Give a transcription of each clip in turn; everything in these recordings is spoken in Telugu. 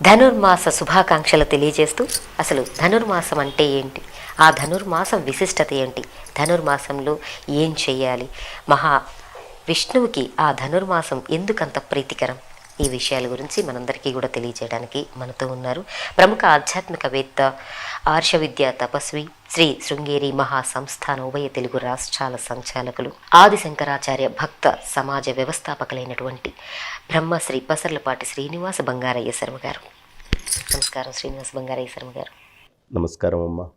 ధనుర్మాస శుభాకాంక్షలు తెలియజేస్తూ అసలు ధనుర్మాసం అంటే ఏంటి, ఆ ధనుర్మాసం విశిష్టత ఏంటి, ధనుర్మాసంలో ఏం చేయాలి, మహా విష్ణువుకి ఆ ధనుర్మాసం ఎందుకంత ప్రీతికరం, ఈ విషయాల గురించి మనందరికీ కూడా తెలియజేయడానికి మనతో ఉన్నారు ప్రముఖ ఆధ్యాత్మికవేత్త, ఆర్ష విద్యా తపస్వి, శ్రీ శృంగేరి మహాసంస్థాన ఉభయ తెలుగు రాష్ట్రాల సంచాలకులు, ఆది శంకరాచార్య భక్త సమాజ వ్యవస్థాపకులైనటువంటి బ్రహ్మశ్రీ పసర్లపాటి శ్రీనివాస బంగారయ్య శర్మ గారు. నమస్కారం శ్రీనివాస బంగారయ్య శర్మ గారు. నమస్కారం అమ్మా.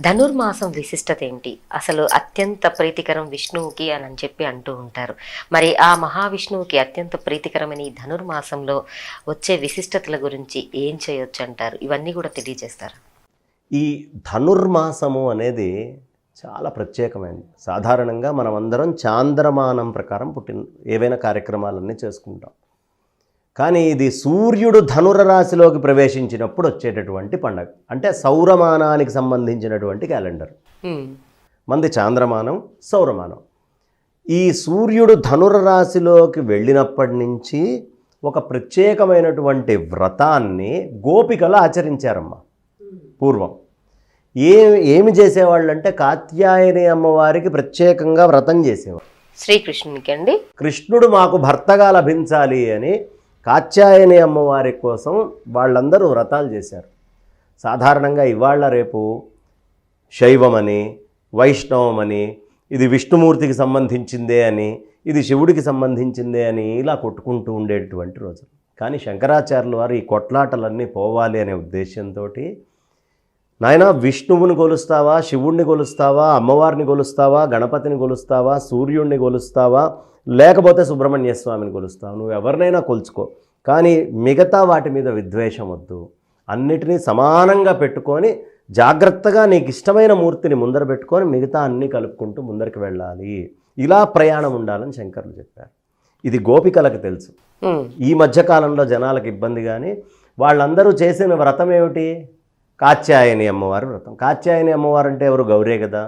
ధనుర్మాసం విశిష్టత ఏంటి, అసలు అత్యంత ప్రీతికరం విష్ణువుకి అని చెప్పి అంటూ ఉంటారు. మరి ఆ మహావిష్ణువుకి అత్యంత ప్రీతికరమైన ఈ ధనుర్మాసంలో వచ్చే విశిష్టతల గురించి ఏం చేయొచ్చు అంటారు, ఇవన్నీ కూడా తెలియజేస్తారు. ఈ ధనుర్మాసము అనేది చాలా ప్రత్యేకమైనది. సాధారణంగా మనం అందరం చాంద్రమానం ప్రకారం ఏవైనా కార్యక్రమాలన్నీ చేసుకుంటాం. కానీ ఇది సూర్యుడు ధనురరాశిలోకి ప్రవేశించినప్పుడు వచ్చేటటువంటి పండగ. అంటే సౌరమానానికి సంబంధించినటువంటి క్యాలెండర్. మంది చాంద్రమానం, సౌరమానం. ఈ సూర్యుడు ధనురరాశిలోకి వెళ్ళినప్పటి నుంచి ఒక ప్రత్యేకమైనటువంటి వ్రతాన్ని గోపికలు ఆచరించారమ్మా. పూర్వం ఏమి చేసేవాళ్ళంటే కాత్యాయని అమ్మవారికి ప్రత్యేకంగా వ్రతం చేసేవారు. శ్రీకృష్ణునికి అండి. కృష్ణుడు మాకు భర్తగా లభించాలి అని కాత్యాయని అమ్మవారి కోసం వాళ్ళందరూ వ్రతాలు చేశారు. సాధారణంగా ఇవాళ రేపు శైవమని, వైష్ణవమని, ఇది విష్ణుమూర్తికి సంబంధించిందే అని, ఇది శివుడికి సంబంధించిందే అని ఇలా కొట్టుకుంటూ ఉండేటువంటి రోజులు. కానీ శంకరాచార్యుల వారు ఈ కొట్లాటలన్నీ పోవాలి అనే ఉద్దేశంతో, నాయనా విష్ణువుని కొలుస్తావా, శివుణ్ణి కొలుస్తావా, అమ్మవారిని కొలుస్తావా, గణపతిని కొలుస్తావా, సూర్యుడిని కొలుస్తావా, లేకపోతే సుబ్రహ్మణ్య స్వామిని కొలుస్తావు, నువ్వు ఎవరినైనా కొలుచుకో, కానీ మిగతా వాటి మీద విద్వేషం వద్దు, అన్నిటినీ సమానంగా పెట్టుకొని జాగ్రత్తగా నీకు ఇష్టమైన మూర్తిని ముందర పెట్టుకొని మిగతా అన్నీ కలుపుకుంటూ ముందరికి వెళ్ళాలి, ఇలా ప్రయాణం ఉండాలని శంకరులు చెప్పారు. ఇది గోపికలకు తెలుసు. ఈ మధ్యకాలంలో జనాలకు ఇబ్బంది. కానీ వాళ్ళందరూ చేసిన వ్రతం ఏమిటి? కాత్యాయని అమ్మవారి వ్రతం. కాత్యాయని అమ్మవారు అంటే ఎవరు? గౌరే కదా,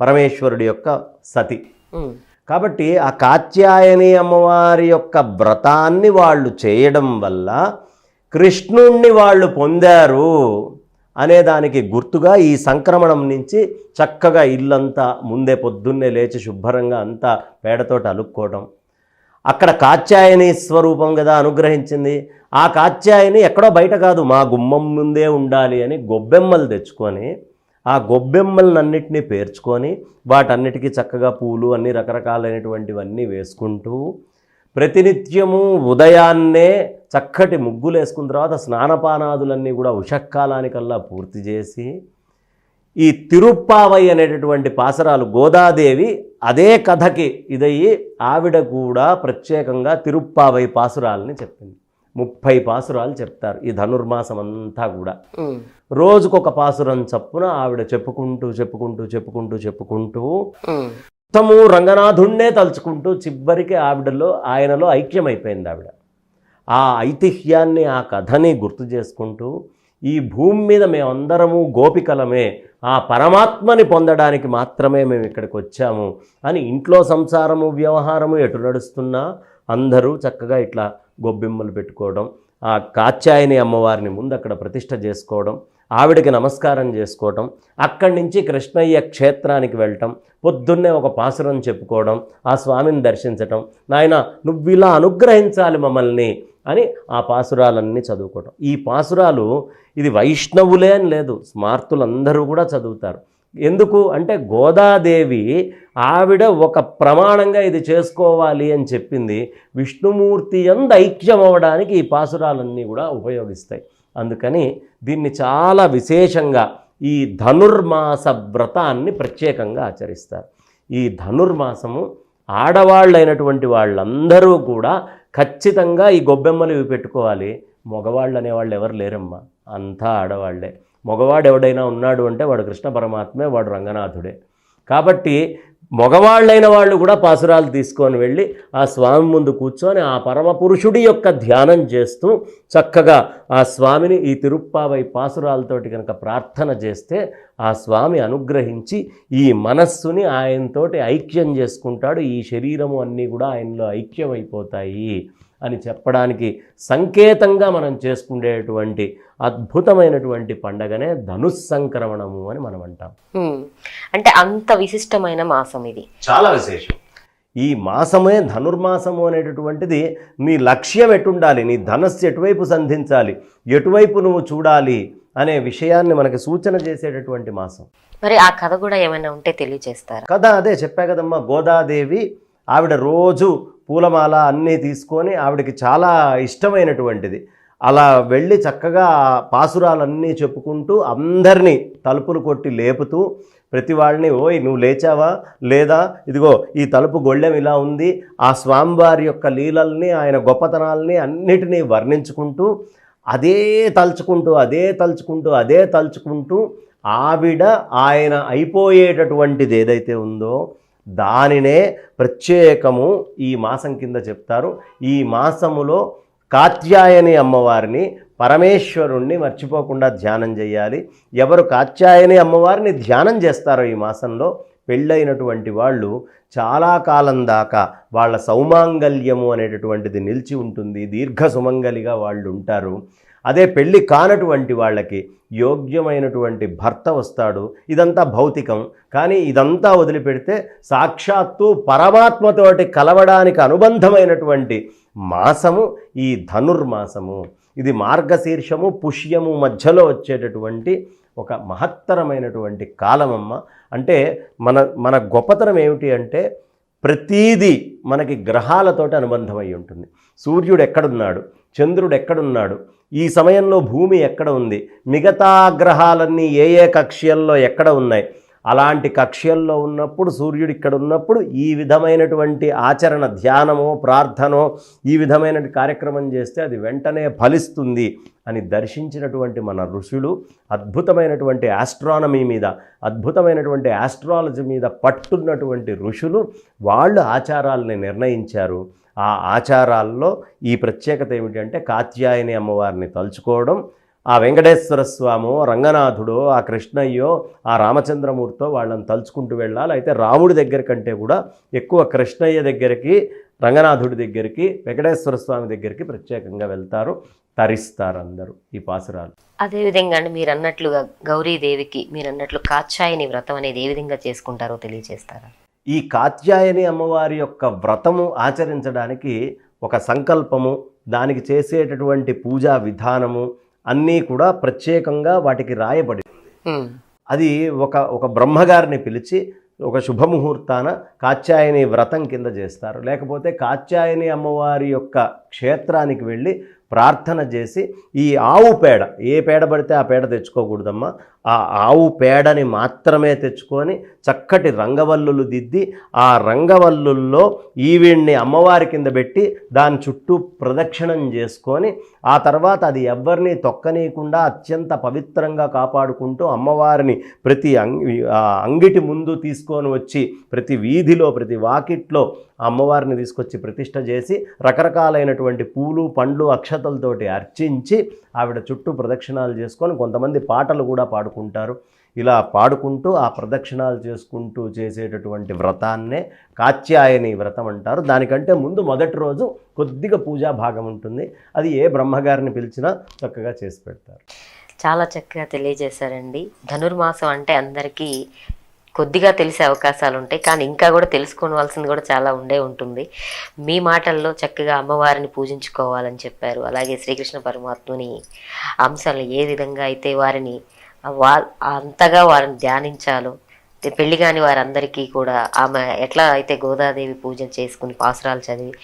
పరమేశ్వరుడి యొక్క సతి. కాబట్టి ఆ కాత్యాయని అమ్మవారి యొక్క వ్రతాన్ని వాళ్ళు చేయడం వల్ల కృష్ణుణ్ణి వాళ్ళు పొందారు అనే దానికి గుర్తుగా ఈ సంక్రమణం నుంచి చక్కగా ఇల్లంతా ముందే పొద్దున్నే లేచి శుభ్రంగా అంతా పేడతోటి అలుక్కోవడం. అక్కడ కాత్యాయని స్వరూపం కదా అనుగ్రహించింది. ఆ కాత్యాయని ఎక్కడో బయట కాదు, మా గుమ్మం ముందే ఉండాలి అని గొబ్బెమ్మలు తెచ్చుకొని ఆ గొబ్బెమ్మలన్నింటినీ పేర్చుకొని వాటన్నిటికీ చక్కగా పూలు అన్ని రకరకాలైనటువంటివన్నీ వేసుకుంటూ ప్రతినిత్యము ఉదయాన్నే చక్కటి ముగ్గులు వేసుకున్న తర్వాత స్నానపానాదులన్నీ కూడా ఉషక్కాలానికల్లా పూర్తి చేసి ఈ తిరుప్పావై అనేటటువంటి పాసరాలు, గోదాదేవి అదే కథకి ఇదయ్యి ఆవిడ కూడా ప్రత్యేకంగా తిరుప్పావై పాసురాలని చెప్పింది. 30 పాసురాలు చెప్తారు ఈ ధనుర్మాసం అంతా కూడా. రోజుకొక పాసురం చప్పున ఆవిడ చెప్పుకుంటూ చెప్పుకుంటూ చెప్పుకుంటూ చెప్పుకుంటూ మొత్తము రంగనాథుణ్ణే తలుచుకుంటూ చివరికి ఆయనలో ఐక్యమైపోయింది ఆవిడ. ఆ ఐతిహ్యాన్ని, ఆ కథని గుర్తు చేసుకుంటూ ఈ భూమి మీద మేమందరము గోపికలమే, ఆ పరమాత్మని పొందడానికి మాత్రమే మేము ఇక్కడికి వచ్చాము అని ఇంట్లో సంసారము వ్యవహారము ఎటు నడుస్తున్నా అందరూ చక్కగా ఇట్లా గొబ్బెమ్మలు పెట్టుకోవడం, ఆ కాత్యాయని అమ్మవారిని ముందు అక్కడ ప్రతిష్ఠ చేసుకోవడం, ఆవిడకి నమస్కారం చేసుకోవడం, అక్కడి నుంచి కృష్ణయ్య క్షేత్రానికి వెళ్ళటం, పొద్దున్నే ఒక పాసురం చెప్పుకోవడం, ఆ స్వామిని దర్శించటం, నాయన నువ్వు ఇలా అనుగ్రహించాలి మమ్మల్ని అని ఆ పాసురాలన్నీ చదువుకోవడం. ఈ పాసురాలు ఇది వైష్ణవులే అని లేదు, స్మార్తులందరూ కూడా చదువుతారు. ఎందుకు అంటే గోదాదేవి ఆవిడ ఒక ప్రమాణంగా ఇది చేసుకోవాలి అని చెప్పింది. విష్ణుమూర్తి యందు ఐక్యం అవ్వడానికి ఈ పాసురాలన్నీ కూడా ఉపయోగిస్తాయి. అందుకని దీన్ని చాలా విశేషంగా ఈ ధనుర్మాస వ్రతాన్ని ప్రత్యేకంగా ఆచరిస్తారు. ఈ ధనుర్మాసము ఆడవాళ్ళైనటువంటి వాళ్ళందరూ కూడా ఖచ్చితంగా ఈ గొబ్బెమ్మలు ఇవి పెట్టుకోవాలి. మగవాళ్ళు అనేవాళ్ళు ఎవరు లేరమ్మా, అంతా ఆడవాళ్లే. మగవాడు ఎవడైనా ఉన్నాడు అంటే వాడు కృష్ణ పరమాత్మే, వాడు రంగనాథుడే. కాబట్టి మగవాళ్ళైన వాళ్ళు కూడా పాసురాలు తీసుకొని వెళ్ళి ఆ స్వామి ముందు కూర్చొని ఆ పరమపురుషుడి యొక్క ధ్యానం చేస్తూ చక్కగా ఆ స్వామిని ఈ తిరుప్పావై పాసురాలతోటి కనుక ప్రార్థన చేస్తే ఆ స్వామి అనుగ్రహించి ఈ మనస్సుని ఆయనతోటి ఐక్యం చేసుకుంటాడు. ఈ శరీరము అన్నీ కూడా ఆయనలో ఐక్యమైపోతాయి అని చెప్పడానికి సంకేతంగా మనం చేసుకునేటువంటి అద్భుతమైనటువంటి పండగనే ధనుస్సంక్రమణము అని మనం అంటాం. అంటే అంత విశిష్టమైన మాసం ఇది, చాలా విశేషం. ఈ మాసమే ధనుర్మాసము అనేటటువంటిది నీ లక్ష్యం ఎటుండాలి, నీ ధనస్సు ఎటువైపు సంధించాలి, ఎటువైపు నువ్వు చూడాలి అనే విషయాన్ని మనకి సూచన చేసేటటువంటి మాసం. మరి ఆ కథ కూడా ఏమైనా ఉంటే తెలియజేస్తారా? కథ అదే చెప్పా కదమ్మా, గోదాదేవి ఆవిడ రోజు పూలమాల అన్నీ తీసుకొని ఆవిడకి చాలా ఇష్టమైనటువంటిది అలా వెళ్ళి చక్కగా పాసురాలన్నీ చెప్పుకుంటూ అందరినీ తలుపులు కొట్టి లేపుతూ ప్రతి వాళ్ళని, ఓయ్ నువ్వు లేచావా లేదా, ఇదిగో ఈ తలుపు గొళ్ళెం ఇలా ఉంది, ఆ స్వామివారి యొక్క లీలల్ని ఆయన గొప్పతనాల్ని అన్నిటినీ వర్ణించుకుంటూ అదే తలుచుకుంటూ ఆవిడ ఆయన అయిపోయేటటువంటిది ఏదైతే ఉందో దానినే ప్రత్యేకము ఈ మాసం కింద చెప్తారు. ఈ మాసములో కాత్యాయని అమ్మవారిని, పరమేశ్వరుణ్ణి మర్చిపోకుండా ధ్యానం చేయాలి. ఎవరు కాత్యాయని అమ్మవారిని ధ్యానం చేస్తారో ఈ మాసంలో పెళ్ళైనటువంటి వాళ్ళు చాలా కాలం దాకా వాళ్ళ సౌమాంగల్యము అనేటటువంటిది నిలిచి ఉంటుంది, దీర్ఘ సుమంగలిగా వాళ్ళు ఉంటారు. అదే పెళ్ళి కానటువంటి వాళ్ళకి యోగ్యమైనటువంటి భర్త వస్తాడు. ఇదంతా భౌతికం, కానీ ఇదంతా వదిలిపెడితే సాక్షాత్తు పరమాత్మతోటి కలవడానికి అనుబంధమైనటువంటి మాసము ఈ ధనుర్మాసము. ఇది మార్గశీర్షము పుష్యము మధ్యలో వచ్చేటటువంటి ఒక మహత్తరమైనటువంటి కాలమమ్మ. అంటే మన గొప్పతనం ఏమిటి అంటే ప్రతీది మనకి గ్రహాలతోటి అనుబంధమై ఉంటుంది. సూర్యుడు ఎక్కడున్నాడు, చంద్రుడు ఎక్కడున్నాడు, ఈ సమయంలో భూమి ఎక్కడ ఉంది, మిగతా గ్రహాలన్నీ ఏ కక్ష్యల్లో ఎక్కడ ఉన్నాయి, అలాంటి కక్ష్యల్లో ఉన్నప్పుడు సూర్యుడు ఇక్కడ ఉన్నప్పుడు ఈ విధమైనటువంటి ఆచరణ, ధ్యానమో ప్రార్థనో ఈ విధమైన కార్యక్రమం చేస్తే అది వెంటనే ఫలిస్తుంది అని దర్శించినటువంటి మన ఋషులు అద్భుతమైనటువంటి ఆస్ట్రానమీ మీద, అద్భుతమైనటువంటి ఆస్ట్రాలజీ మీద పట్టున్నటువంటి ఋషులు వాళ్ళు ఆచారాలని నిర్ణయించారు. ఆ ఆచారాల్లో ఈ ప్రత్యేకత ఏమిటంటే కాత్యాయని అమ్మవారిని తలుచుకోవడం, ఆ వెంకటేశ్వర స్వామో రంగనాథుడో ఆ కృష్ణయ్యో ఆ రామచంద్రమూర్తో వాళ్ళని తలుచుకుంటూ వెళ్ళాలి. అయితే రాముడి దగ్గర కంటే కూడా ఎక్కువ కృష్ణయ్య దగ్గరికి, రంగనాథుడి దగ్గరికి, వెంకటేశ్వర స్వామి దగ్గరికి ప్రత్యేకంగా వెళ్తారు, తరిస్తారు అందరూ ఈ పాసురాలు. అదేవిధంగా అండి మీరు అన్నట్లుగా గౌరీదేవికి మీరు అన్నట్లు కాత్యాయని వ్రతం అనేది ఏ విధంగా చేసుకుంటారో తెలియజేస్తారా? ఈ కాత్యాయని అమ్మవారి యొక్క వ్రతము ఆచరించడానికి ఒక సంకల్పము, దానికి చేసేటటువంటి పూజా విధానము అన్నీ కూడా ప్రత్యేకంగా వాటికి రాయబడి అది ఒక బ్రహ్మగారిని పిలిచి ఒక శుభముహూర్తాన కాత్యాయని వ్రతం కింద చేస్తారు. లేకపోతే కాత్యాయని అమ్మవారి యొక్క క్షేత్రానికి వెళ్ళి ప్రార్థన చేసి ఈ ఆవు పేడ, ఏ పేడ పడితే ఆ పేడ తెచ్చుకోకూడదమ్మా, ఆ ఆవు పేడని మాత్రమే తెచ్చుకొని చక్కటి రంగవల్లులు దిద్ది ఆ రంగవల్లుల్లో ఈవిడ్ని అమ్మవారి కింద పెట్టి దాని చుట్టూ ప్రదక్షిణం చేసుకొని ఆ తర్వాత అది ఎవ్వరిని తొక్కనీయకుండా అత్యంత పవిత్రంగా కాపాడుకుంటూ అమ్మవారిని ప్రతి అంగిటి ముందు తీసుకొని వచ్చి ప్రతి వీధిలో ప్రతి వాకిట్లో అమ్మవారిని తీసుకొచ్చి ప్రతిష్ఠ చేసి రకరకాలైనటువంటి పూలు పండ్లు అక్షతలతోటి అర్చించి ఆవిడ చుట్టూ ప్రదక్షిణాలు చేసుకొని కొంతమంది పాటలు కూడా పాడుకుంటారు. ఇలా పాడుకుంటూ ఆ ప్రదక్షిణాలు చేసుకుంటూ చేసేటటువంటి వ్రతాన్నే కాత్యాయని వ్రతం అంటారు. దానికంటే ముందు మొదటి రోజు కొద్దిగా పూజా భాగం ఉంటుంది, అది ఏ బ్రహ్మగారిని పిలిచినా చక్కగా చేసి పెడతారు. చాలా చక్కగా తెలియజేశారండి. ధనుర్మాసం అంటే అందరికీ కొద్దిగా తెలిసే అవకాశాలు ఉంటాయి, కానీ ఇంకా కూడా తెలుసుకోవాల్సింది కూడా చాలా ఉంటుంది. మీ మాటల్లో చక్కగా అమ్మవారిని పూజించుకోవాలని చెప్పారు. అలాగే శ్రీకృష్ణ పరమాత్మని అంశాలను ఏ విధంగా అయితే వారిని అంతగా వారిని ధ్యానించాలో, పెళ్లి కాని వారందరికీ కూడా ఆమె ఎట్లా అయితే గోదాదేవి పూజ చేసుకుని పాసురాలు చదివి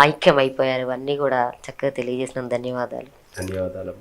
ఐక్యం అయిపోయారు, ఇవన్నీ కూడా చక్కగా తెలియజేసిన ధన్యవాదాలు. ధన్యవాదాలు.